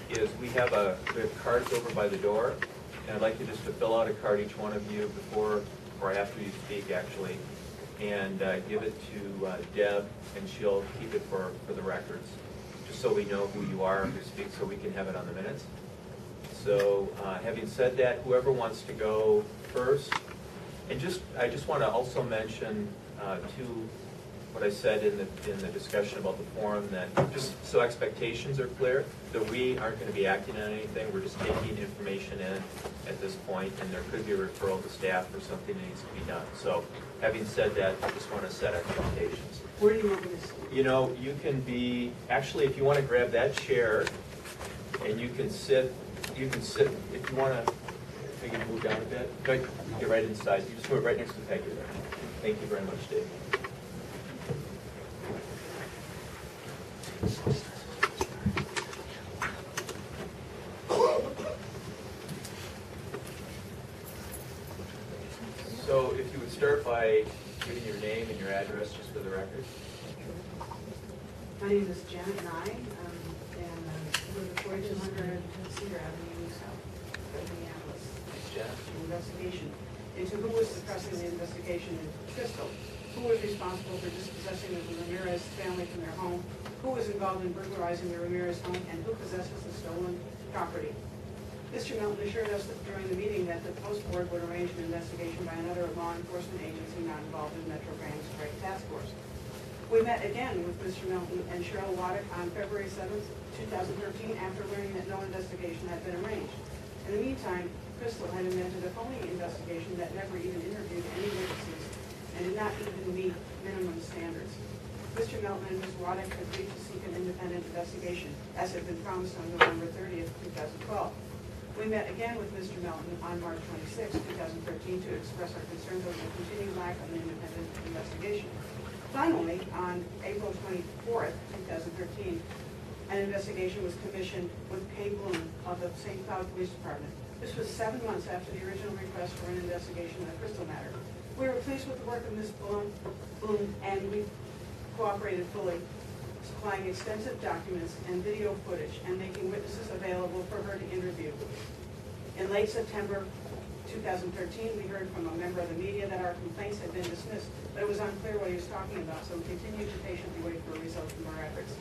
is we have cards over by the door, and I'd like you just to fill out a card, each one of you, before or after you speak, actually, and give it to Deb, and she'll keep it for the records, just so we know who you are and who speaks, so we can have it on the minutes. So, having said that, whoever wants to go first, and I just want to also mention to what I said in the discussion about the forum, that just so expectations are clear, that we aren't going to be acting on anything. We're just taking information in at this point, and there could be a referral to staff for something that needs to be done. So, having said that, I just want to set expectations. Where do you want me to sit? You know, you can be, actually, if you want to grab that chair, and you can sit, if you want to, if you can move down a bit, good, get right inside. You just move right next to Peggy there. Thank you very much, Dave. So if you would start by giving your name and your address just for the record. My name is Janet Nye, and I live at 4200 Cedar Avenue, South Minneapolis. Thanks, Janet. Investigation into who was suppressing the investigation into Crystal, who was responsible for dispossessing the Ramirez family from their home, who was involved in burglarizing the Ramirez home, and who possesses the stolen property. Mr. Milton assured us that during the meeting that the Post Board would arrange an investigation by another law enforcement agency not involved in Metro Gang Strike Task Force. We met again with Mr. Milton and Cheryl Waddick on February 7th, 2013, after learning that no investigation had been arranged. In the meantime, Crystal had invented a phony investigation that never even interviewed any witnesses and did not even meet minimum standards. Mr. Milton and Ms. Waddick agreed to seek an independent investigation, as had been promised on November 30th, 2012. We met again with Mr. Milton on March 26, 2013, to express our concerns over the continued lack of an independent investigation. Finally, on April 24th, 2013, an investigation was commissioned with Kay Bloom of the St. Cloud Police Department. This was 7 months after the original request for an investigation of the Crystal matter. We were pleased with the work of Ms. Bloom, and we cooperated fully, supplying extensive documents and video footage and making witnesses available for her to interview. In late September 2013, we heard from a member of the media that our complaints had been dismissed, but it was unclear what he was talking about, so we continued to patiently wait for a result from our efforts.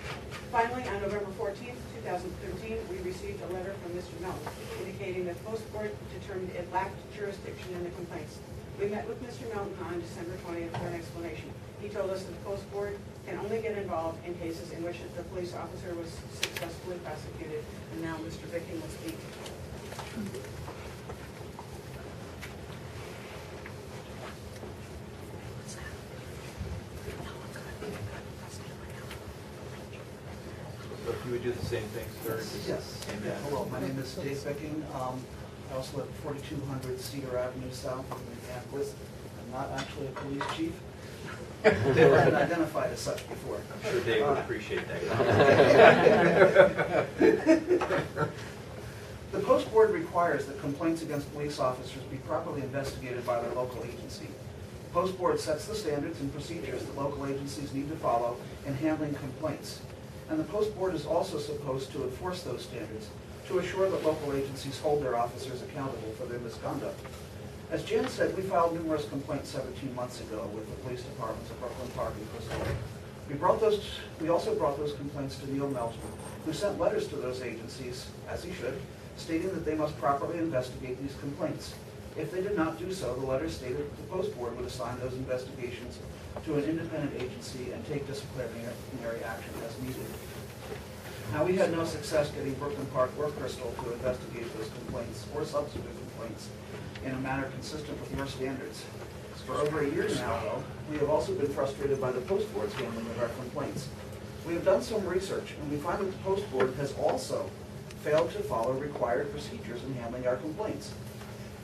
Finally, on November 14th, 2013, we received a letter from Mr. Milton indicating that Post Board determined it lacked jurisdiction in the complaints. We met with Mr. Milton on December 20th for an explanation. He told us that the Post Board can only get involved in cases in which the police officer was successfully prosecuted. And now Mr. Vicking will speak. So if you would do the same thing, sir. Yes. Amen. Hello, my name is Dave Vicking. I also live at 4200 Cedar Avenue South in Minneapolis. I'm not actually a police chief. Never been identified as such before. I'm sure Dave would appreciate that. The Post Board requires that complaints against police officers be properly investigated by their local agency. The Post Board sets the standards and procedures that local agencies need to follow in handling complaints. And the Post Board is also supposed to enforce those standards to assure that local agencies hold their officers accountable for their misconduct. As Jan said, we filed numerous complaints 17 months ago with the police departments of Brooklyn Park and Crystal. We also brought those complaints to Neil Melton, who sent letters to those agencies, as he should, stating that they must properly investigate these complaints. If they did not do so, the letters stated that the Post Board would assign those investigations to an independent agency and take disciplinary action as needed. Now, we had no success getting Brooklyn Park or Crystal to investigate those complaints or subsequent complaints in a manner consistent with your standards. For over a year now, though, we have also been frustrated by the Post Board's handling of our complaints. We have done some research, and we find that the Post Board has also failed to follow required procedures in handling our complaints.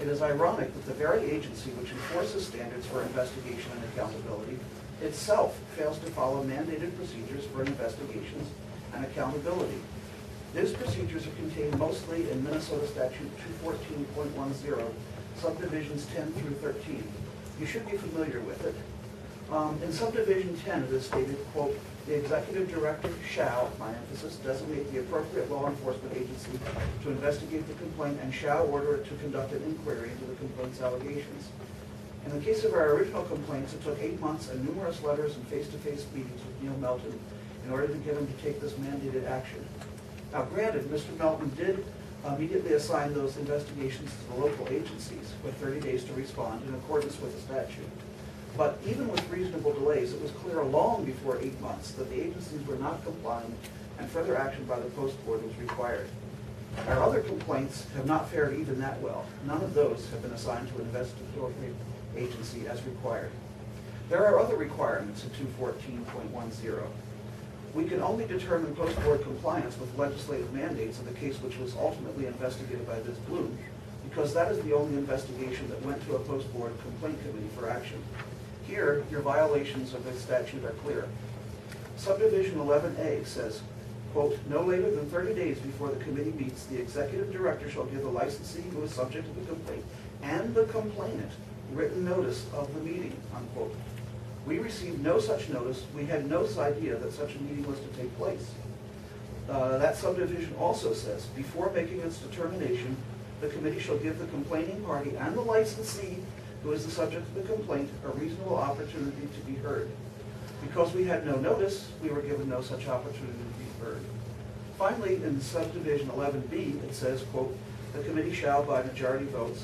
It is ironic that the very agency which enforces standards for investigation and accountability itself fails to follow mandated procedures for investigations and accountability. These procedures are contained mostly in Minnesota Statute 214.10, subdivisions 10 through 13. You should be familiar with it. In subdivision 10, it is stated, quote, "The executive director shall," my emphasis, "designate the appropriate law enforcement agency to investigate the complaint and shall order it to conduct an inquiry into the complaint's allegations." In the case of our original complaints, it took 8 months and numerous letters and face-to-face meetings with Neil Melton in order to get him to take this mandated action. Now granted, Mr. Melton did immediately assign those investigations to the local agencies with 30 days to respond in accordance with the statute. But even with reasonable delays, it was clear long before 8 months that the agencies were not complying and further action by the post board was required. Our other complaints have not fared even that well. None of those have been assigned to an investigatory agency as required. There are other requirements in 214.10. We can only determine post-board compliance with legislative mandates in the case which was ultimately investigated by Ms. Bloom, because that is the only investigation that went to a post-board complaint committee for action. Here, your violations of this statute are clear. Subdivision 11A says, quote, "No later than 30 days before the committee meets, the executive director shall give the licensee who is subject to the complaint and the complainant written notice of the meeting," unquote. We received no such notice. We had no idea that such a meeting was to take place. That subdivision also says, before making its determination, the committee shall give the complaining party and the licensee who is the subject of the complaint a reasonable opportunity to be heard. Because we had no notice, we were given no such opportunity to be heard. Finally, in subdivision 11B, it says, quote, "The committee shall, by majority votes,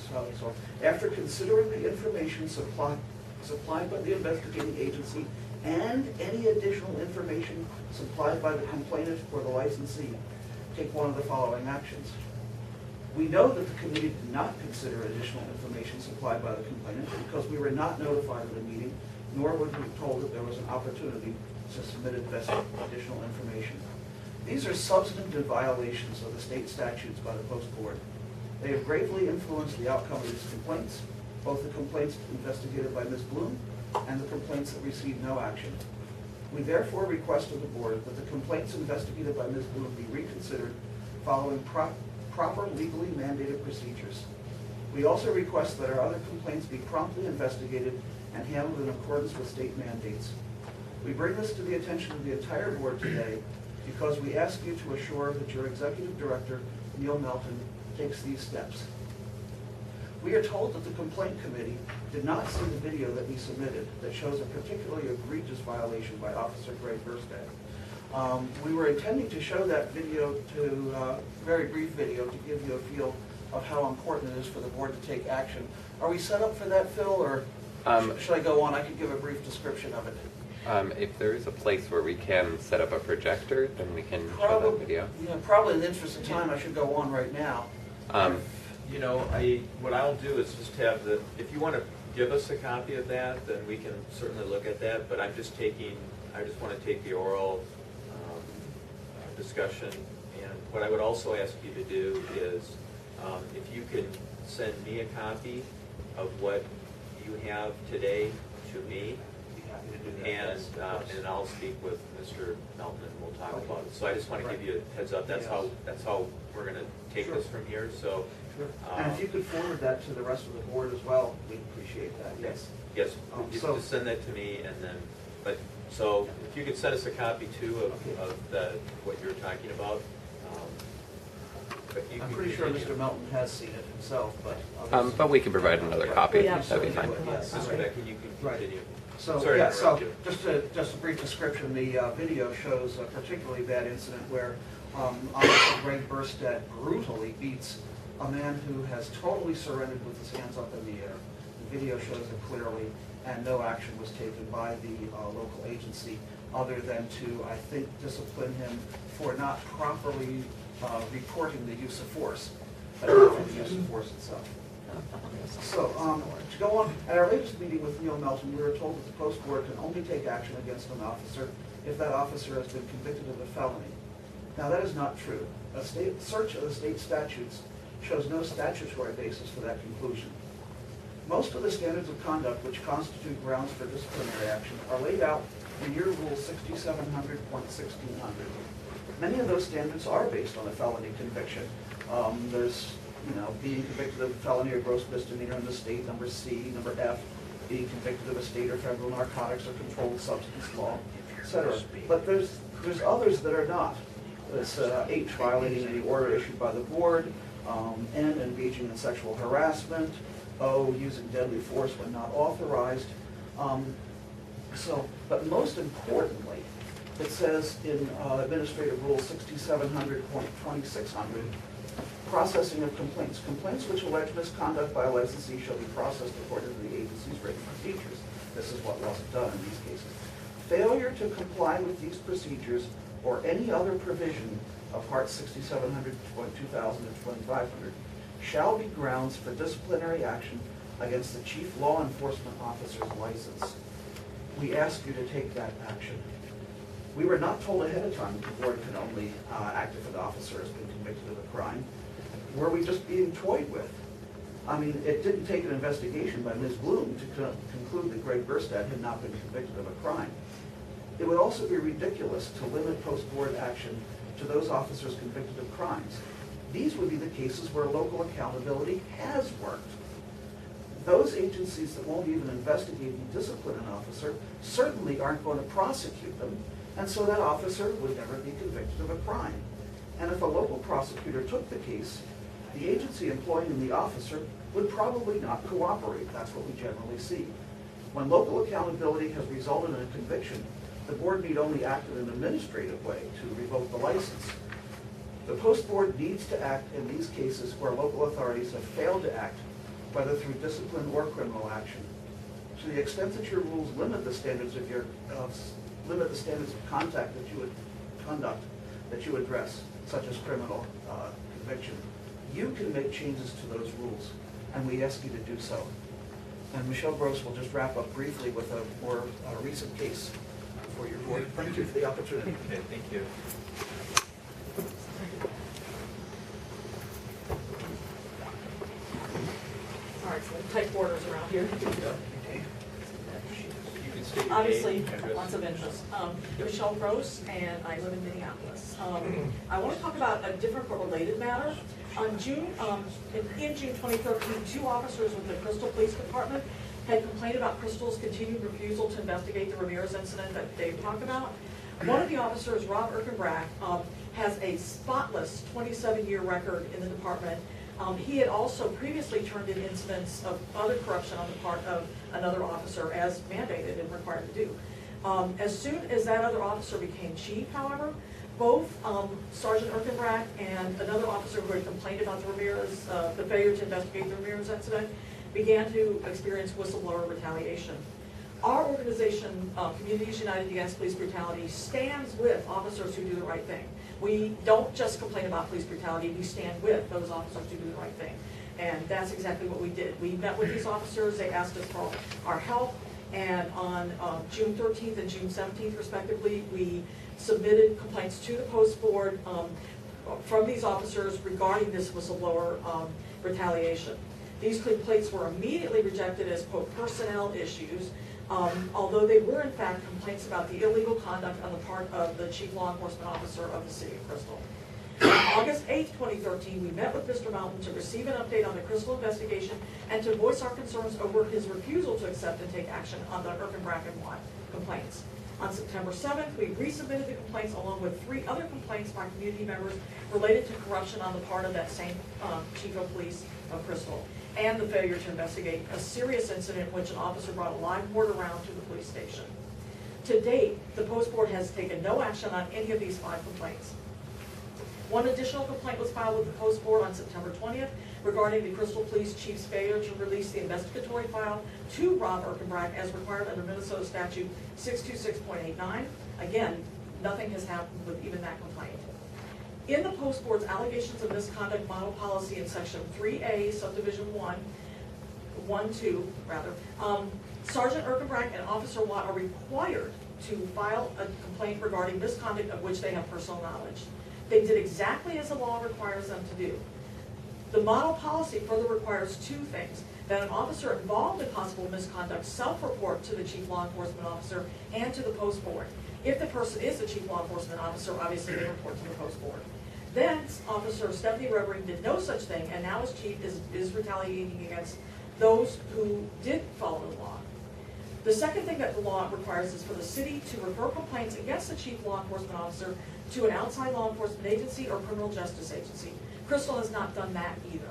after considering the information supplied by the investigating agency and any additional information supplied by the complainant or the licensee, take one of the following actions." We know that the committee did not consider additional information supplied by the complainant because we were not notified of the meeting, nor were we told that there was an opportunity to submit additional information. These are substantive violations of the state statutes by the post board. They have gravely influenced the outcome of these complaints, both the complaints investigated by Ms. Bloom and the complaints that received no action. We therefore request of the board that the complaints investigated by Ms. Bloom be reconsidered following proper legally mandated procedures. We also request that our other complaints be promptly investigated and handled in accordance with state mandates. We bring this to the attention of the entire board today because we ask you to assure that your executive director, Neil Melton, takes these steps. We are told that the complaint committee did not see the video that we submitted that shows a particularly egregious violation by Officer Greg Burstad. We were intending to show that video very brief video to give you a feel of how important it is for the board to take action. Are we set up for that, Phil, or should I go on? I could give a brief description of it. If there is a place where we can set up a projector, then we can show that video. Yeah, probably in the interest of time, I should go on right now. You know, what I'll do is just have if you want to give us a copy of that, then we can certainly look at that, but I just want to take the oral discussion, and what I would also ask you to do is, if you can send me a copy of what you have today to me, and I'll speak with Mr. Melton and we'll talk about it. So I just want to give you a heads up. That's how we're going to take this from here. So, and if you could forward that to the rest of the board as well, we'd appreciate that. Yes. Yes. You can just send that to me, and then. So if you could send us a copy too of what you're talking about. I'm pretty sure Mr. Melton has seen it himself, but we can provide another copy. Yeah, That'd be fine. Mr. Beck, you can continue. So, Sorry yeah, to so interrupt you. just a brief description. The video shows a particularly bad incident where Officer Greg Burstad brutally beats a man who has totally surrendered with his hands up in the air. The video shows it clearly, and no action was taken by the local agency other than to, I think, discipline him for not properly reporting the use of force, but not for the use of force itself. So, to go on, at our latest meeting with Neil Melton, we were told that the post board can only take action against an officer if that officer has been convicted of a felony. Now, that is not true. A search of the state statutes shows no statutory basis for that conclusion. Most of the standards of conduct which constitute grounds for disciplinary action are laid out in your Rule 6700.1600. Many of those standards are based on a felony conviction. There's, being convicted of a felony or gross misdemeanor in the state, number C, number F, being convicted of a state or federal narcotics or controlled substance law, etc. But there's others that are not. It's H, violating any order issued by the board, N, engaging in sexual harassment, O, using deadly force when not authorized. But most importantly, it says in Administrative Rule 6700.2600, processing of complaints. Complaints which allege misconduct by a licensee shall be processed according to the agency's written procedures. This is what wasn't done in these cases. Failure to comply with these procedures or any other provision of Part 6700.2000 and 2500 shall be grounds for disciplinary action against the chief law enforcement officer's license. We ask you to take that action. We were not told ahead of time that the board could only act if an officer has been convicted of a crime. Were we just being toyed with? I mean, it didn't take an investigation by Ms. Bloom to conclude that Greg Burstad had not been convicted of a crime. It would also be ridiculous to limit post-board action to those officers convicted of crimes. These would be the cases where local accountability has worked. Those agencies that won't even investigate and discipline an officer certainly aren't going to prosecute them, and so that officer would never be convicted of a crime. And if a local prosecutor took the case, the agency employing the officer would probably not cooperate. That's what we generally see. When local accountability has resulted in a conviction, the board need only act in an administrative way to revoke the license. The post board needs to act in these cases where local authorities have failed to act, whether through discipline or criminal action. To the extent that your rules limit the standards of conduct that you address, such as criminal conviction, you can make changes to those rules, and we ask you to do so. And Michelle Gross will just wrap up briefly with a more recent case for your board. Thank you for the opportunity. Okay, thank you. All right, so tight borders around here. You can state your Obviously, name, address. lots of interest. Michelle Gross, and I live in Minneapolis. I want to talk about a different but related matter. In June 2013, 2 officers with the Crystal Police Department had complained about Crystal's continued refusal to investigate the Ramirez incident that Dave talked about. One of the officers, Rob Erkenbrack, has a spotless 27-year record in the department. He had also previously turned in incidents of other corruption on the part of another officer as mandated and required to do. As soon as that other officer became chief, however, both Sergeant Erkenbrack and another officer who had complained about the Ramirez, the failure to investigate the Ramirez incident, began to experience whistleblower retaliation. Our organization, Communities United Against Police Brutality, stands with officers who do the right thing. We don't just complain about police brutality, we stand with those officers who do the right thing. And that's exactly what we did. We met with these officers, they asked us for our help, and on June 13th and June 17th respectively, we submitted complaints to the post board from these officers regarding this whistleblower retaliation. These complaints were immediately rejected as, quote, personnel issues, although they were in fact complaints about the illegal conduct on the part of the chief law enforcement officer of the city of Crystal. On August 8th, 2013, we met with Mr. Mountain to receive an update on the Crystal investigation and to voice our concerns over his refusal to accept and take action on the Erkenbrack and Watt complaints. On September 7th, we resubmitted the complaints along with 3 other complaints by community members related to corruption on the part of that same chief of police of Crystal, and the failure to investigate a serious incident in which an officer brought a live board around to the police station. To date, the post board has taken no action on any of these 5 complaints. One additional complaint was filed with the post board on September 20th regarding the Crystal Police Chief's failure to release the investigatory file to Rob Erkenbrack as required under Minnesota Statute 626.89. Again, nothing has happened with even that complaint. In the post board's allegations of misconduct model policy in section 3A, subdivision 1.2, Sergeant Erkenbrack and Officer Watt are required to file a complaint regarding misconduct of which they have personal knowledge. They did exactly as the law requires them to do. The model policy further requires 2 things: that an officer involved in possible misconduct self-report to the chief law enforcement officer and to the post board. If the person is the chief law enforcement officer, obviously they report to the post board. Then Officer Stephanie Revering did no such thing, and now as chief is retaliating against those who did follow the law. The second thing that the law requires is for the city to refer complaints against the chief law enforcement officer to an outside law enforcement agency or criminal justice agency. Crystal has not done that either.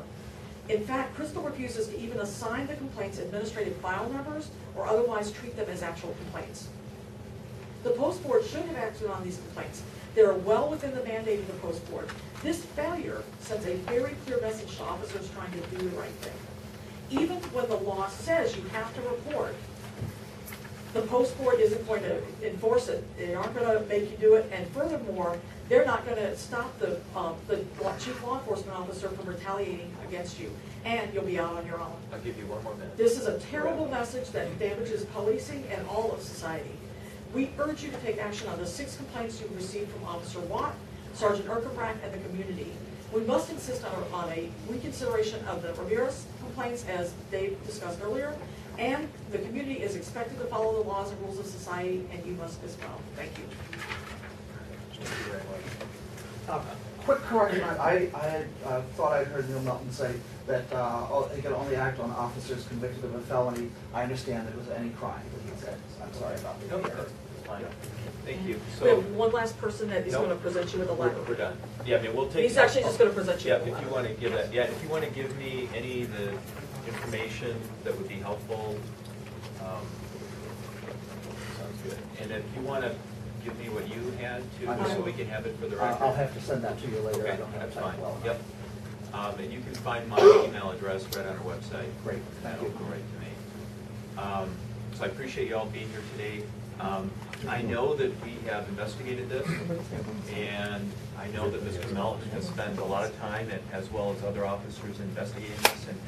In fact, Crystal refuses to even assign the complaints administrative file numbers or otherwise treat them as actual complaints. The post board should have acted on these complaints. They are well within the mandate of the post board. This failure sends a very clear message to officers trying to do the right thing. Even when the law says you have to report, the post board isn't going to enforce it. They aren't going to make you do it, and furthermore, they're not going to stop the chief law enforcement officer from retaliating against you, and you'll be out on your own. I'll give you one more minute. This is a terrible message that damages policing and all of society. We urge you to take action on the 6 complaints you've received from Officer Watt, Sergeant Erkenbrack, and the community. We must insist on a reconsideration of the Ramirez complaints, as Dave discussed earlier, and the community is expected to follow the laws and rules of society, and you must as well. Thank you. Thank you very much. Quick correction, I thought I'd heard Neil Melton say that he can only act on officers convicted of a felony. I understand it was any crime that he said. I'm sorry about the No, error. that's fine. Thank you. We So, have one last person that is Nope. going to present you with a letter. we're done. Yeah, I mean, we'll take. He's actually just going to present you Yeah, with a if letter. you want to give that, if you want to give me any of the information that would be helpful, sounds good. And if you want to give me what you had too, so we can have it for the record. I'll have to send that to you later. Okay, I don't have that's time fine. well enough. Yep. And you can find my email address right on our website. Great, thank That'll you. go right to me. So I appreciate you all being here today. I know that we have investigated this, and I know that Mr. Melton has spent a lot of time, as well as other officers, investigating this, and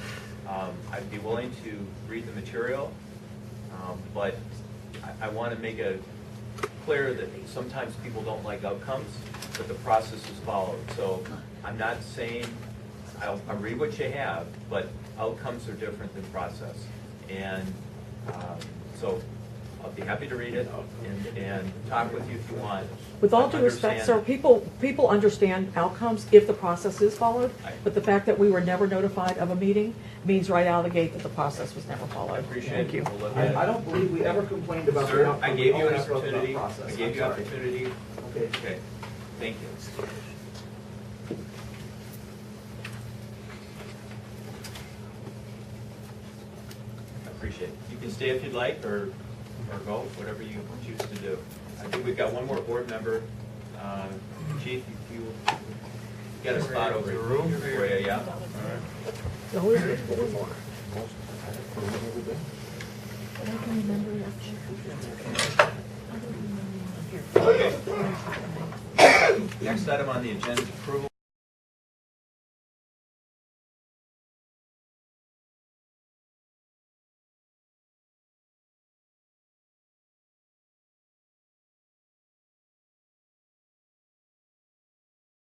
I'd be willing to read the material, but I want to make it clear that sometimes people don't like outcomes, but the process is followed. So I'm not saying, I'll read what you have, but outcomes are different than process. And so I'll be happy to read it and talk with you if you want. With all But due respect, sir, understand- people understand outcomes if the process is followed, Right. but the fact that we were never notified of a meeting means right out of the gate that the process was never followed. I appreciate Thank it. you. We'll look at it. I don't believe we ever complained about the Sir, outcome. I We gave you an always spoke about opportunity. process. I gave I'm you sorry. opportunity. Okay. Okay, thank you. I appreciate it. You can stay if you'd like, or go, whatever you choose to do. I think we've got one more board member. Chief, you got a spot over here for you, yeah? No, there's one more. Okay. Next item on the agenda is approval